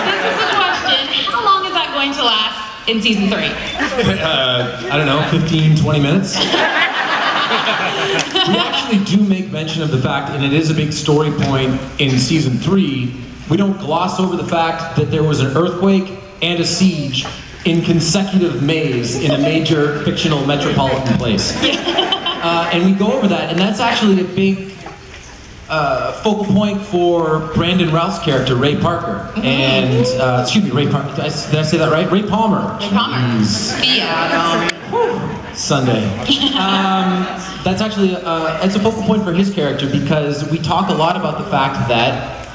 This is the question. How long is that going to last in season 3? I don't know, 15, 20 minutes? We actually do make mention of the fact, and it is a big story point in season 3, we don't gloss over the fact that there was an earthquake and a siege in consecutive Mays in a major fictional metropolitan place. And we go over that, and that's actually a big focal point for Brandon Routh's character, Ray Parker. And, excuse me, Ray Parker, did I say that right? Ray Palmer. Ray Palmer. Yeah. Sunday. That's actually, it's a focal point for his character because we talk a lot about the fact that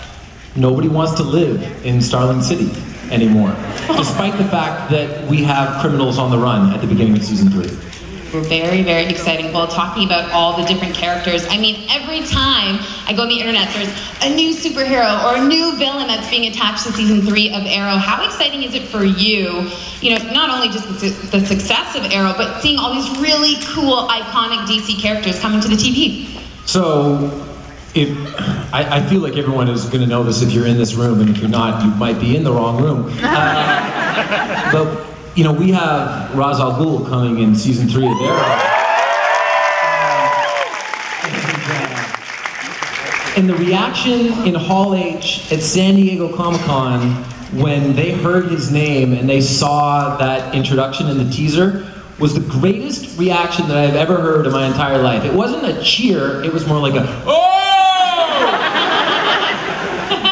nobody wants to live in Starling City anymore, despite the fact that we have criminals on the run at the beginning of season 3. Very, very exciting. Well, talking about all the different characters, I mean, every time I go on the internet, there's a new superhero or a new villain that's being attached to season 3 of Arrow. How exciting is it for you, you know, not only just the success of Arrow, but seeing all these really cool, iconic DC characters coming to the TV? So, I feel like everyone is going to know this if you're in this room, and if you're not, you might be in the wrong room. But, you know, we have Ra's al Ghul coming in season 3 of Arrow. And the reaction in Hall H at San Diego Comic-Con when they heard his name and they saw that introduction in the teaser was the greatest reaction that I've ever heard in my entire life. It wasn't a cheer, it was more like a, oh!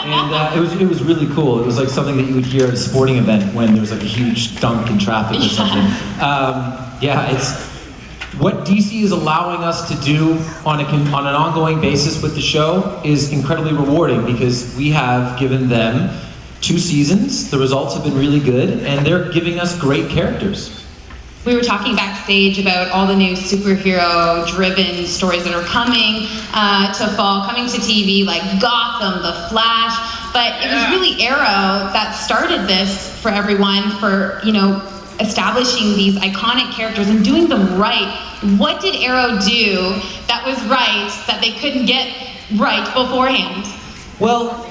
And it was really cool. It was like something that you would hear at a sporting event when there was like a huge dunk in traffic or something. Yeah, it's what DC is allowing us to do on an ongoing basis with the show is incredibly rewarding because we have given them 2 seasons. The results have been really good, and they're giving us great characters. We were talking backstage about all the new superhero-driven stories that are coming to fall, coming to TV, like Gotham, The Flash, but it was really Arrow that started this for everyone, for, you know, establishing these iconic characters and doing them right. What did Arrow do that was right that they couldn't get right beforehand? Well,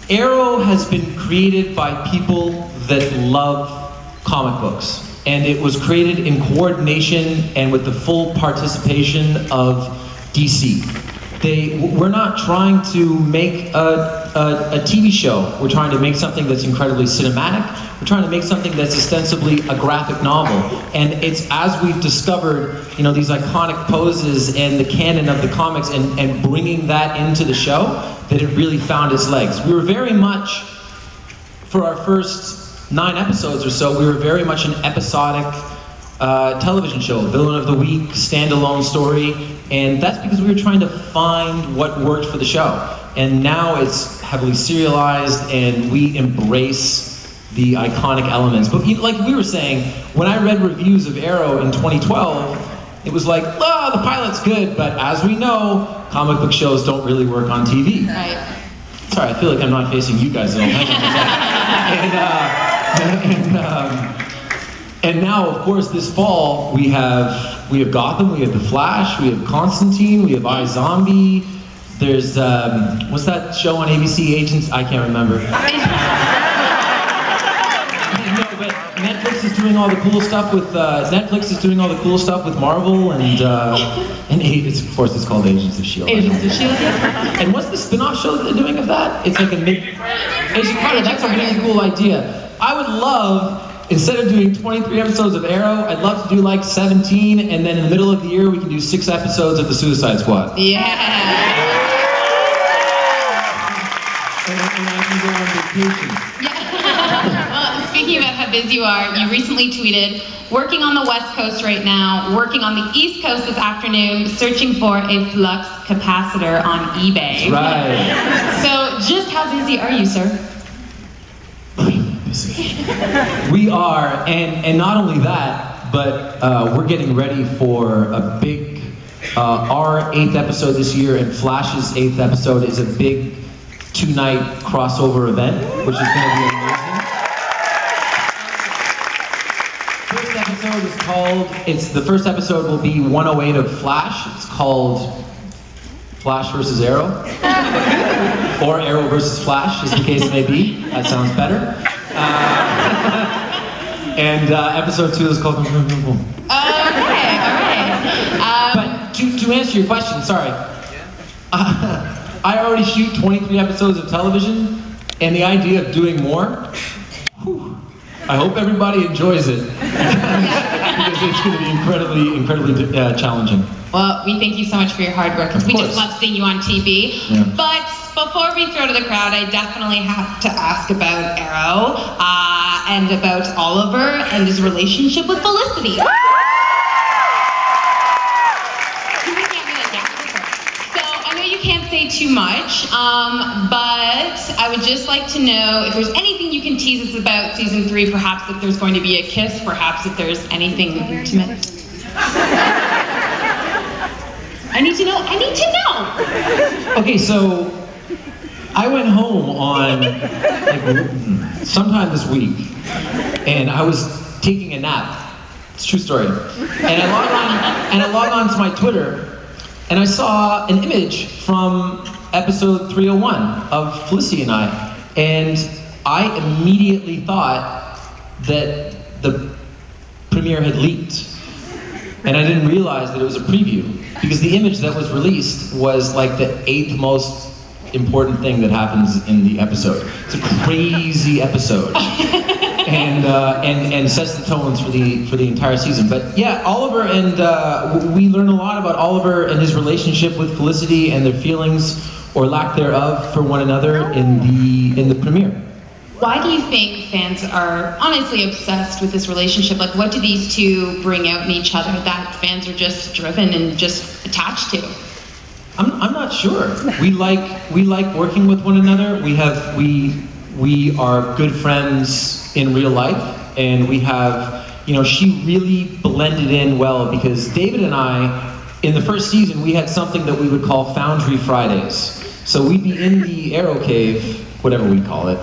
Arrow has been created by people that love comic books. And it was created in coordination and with the full participation of DC. We're not trying to make a TV show. We're trying to make something that's incredibly cinematic. We're trying to make something that's ostensibly a graphic novel. And it's as we've discovered, you know, these iconic poses and the canon of the comics and bringing that into the show that it really found its legs. We were very much, for our first 9 episodes or so, we were very much an episodic television show, villain of the week, standalone story, and that's because we were trying to find what worked for the show. And now it's heavily serialized, and we embrace the iconic elements. But like we were saying, when I read reviews of Arrow in 2012, it was like, oh, the pilot's good, but as we know, comic book shows don't really work on TV. Right. Sorry, I feel like I'm not facing you guys at all. And now, of course, this fall we have Gotham, we have The Flash, we have Constantine, we have iZombie. There's what's that show on ABC? Agents? I can't remember. No, but Netflix is doing all the cool stuff with Marvel and of course it's called Agents of S.H.I.E.L.D. Agents of S.H.I.E.L.D. And what's the spin-off show that they're doing of that? It's like a Agent Carter. That's a really cool idea. I would love, instead of doing 23 episodes of Arrow, I'd love to do like 17, and then in the middle of the year we can do 6 episodes of the Suicide Squad. Yeah. And I can go on vacation. Yeah. Well, speaking about how busy you are, you recently tweeted, working on the West Coast right now, working on the East Coast this afternoon, searching for a flux capacitor on eBay. That's right. So just how busy are you, sir? We are, and not only that, but we're getting ready for a big, our 8th episode this year and Flash's 8th episode is a big 2-night crossover event, which is going to be amazing. The first episode will be 108 of Flash. It's called Flash versus Arrow. Or Arrow versus Flash, as the case may be. That sounds better. And episode 2 is called... Okay, alright. But to answer your question, sorry. I already shoot 23 episodes of television, and the idea of doing more, whew, I hope everybody enjoys it. Because it's going to be incredibly challenging. Well, we thank you so much for your hard work, because we just love seeing you on TV. Yeah. But before we throw to the crowd, I definitely have to ask about Arrow and about Oliver and his relationship with Felicity. You can't say too much, but I would just like to know if there's anything you can tease us about season 3, perhaps if there's going to be a kiss, perhaps if there's anything intimate. I need to know. Okay, so I went home on sometime this week, and I was taking a nap. It's a true story. And I log on to my Twitter, and I saw an image from episode 301 of Felicity and I, and I immediately thought that the premiere had leaked. And I didn't realize that it was a preview, because the image that was released was like the 8th most important thing that happens in the episode. It's a crazy episode. And sets the tones for the entire season. But yeah, Oliver and we learn a lot about Oliver and his relationship with Felicity and their feelings or lack thereof for one another in the premiere. Why do you think fans are honestly obsessed with this relationship? Like, what do these two bring out in each other that fans are just driven and just attached to? I'm not sure. We like working with one another. We are good friends in real life, and we have, she really blended in well, because David and I, in the first season, we had something that we would call Foundry Fridays. So we'd be in the Arrow Cave, whatever we call it,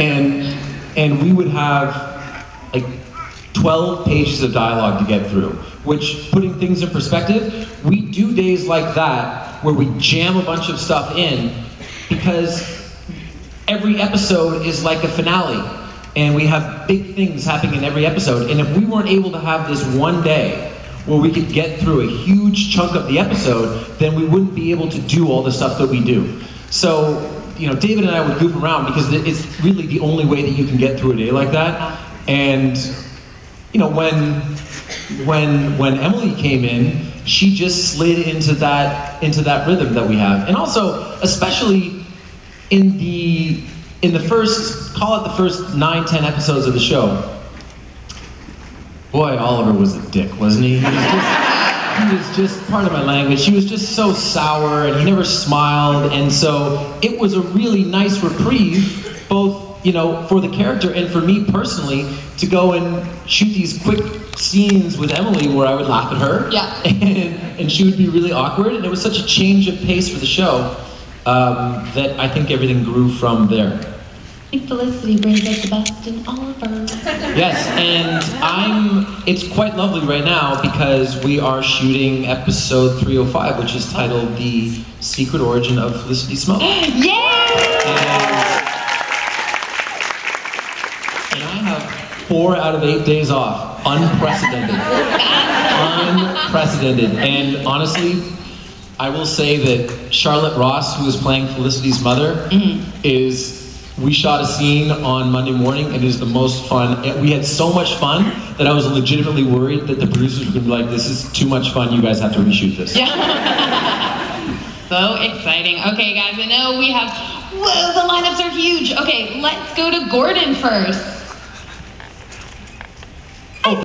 and we would have like 12 pages of dialogue to get through, which, putting things in perspective, we do days like that where we jam a bunch of stuff in, because every episode is like a finale, and we have big things happening in every episode, and if we weren't able to have this one day where we could get through a huge chunk of the episode, then we wouldn't be able to do all the stuff that we do. So, David and I would goof around, because it's really the only way that you can get through a day like that. And, when Emily came in, she just slid into that rhythm that we have. And also, especially in the first, call it the first 9-10 episodes of the show, boy, Oliver was a dick, wasn't he? He was just, part of my language, he was just so sour, and he never smiled, and so it was a really nice reprieve, both, for the character and for me personally, to go and shoot these quick scenes with Emily where I would laugh at her, and she would be really awkward, and it was such a change of pace for the show, that I think everything grew from there. I think Felicity brings out the best in Oliver. Yes, and it's quite lovely right now, because we are shooting episode 305, which is titled The Secret Origin of Felicity Smoke. Yay! And I have 4 out of 8 days off. Unprecedented. Unprecedented. And honestly, I will say that Charlotte Ross, who is playing Felicity's mother, we shot a scene on Monday morning, and it is the most fun. We had so much fun that I was legitimately worried that the producers were going to be like, this is too much fun, you guys have to reshoot this. Yeah. So exciting. Okay, guys, I know we have, the lineups are huge. Okay, let's go to Gordon first.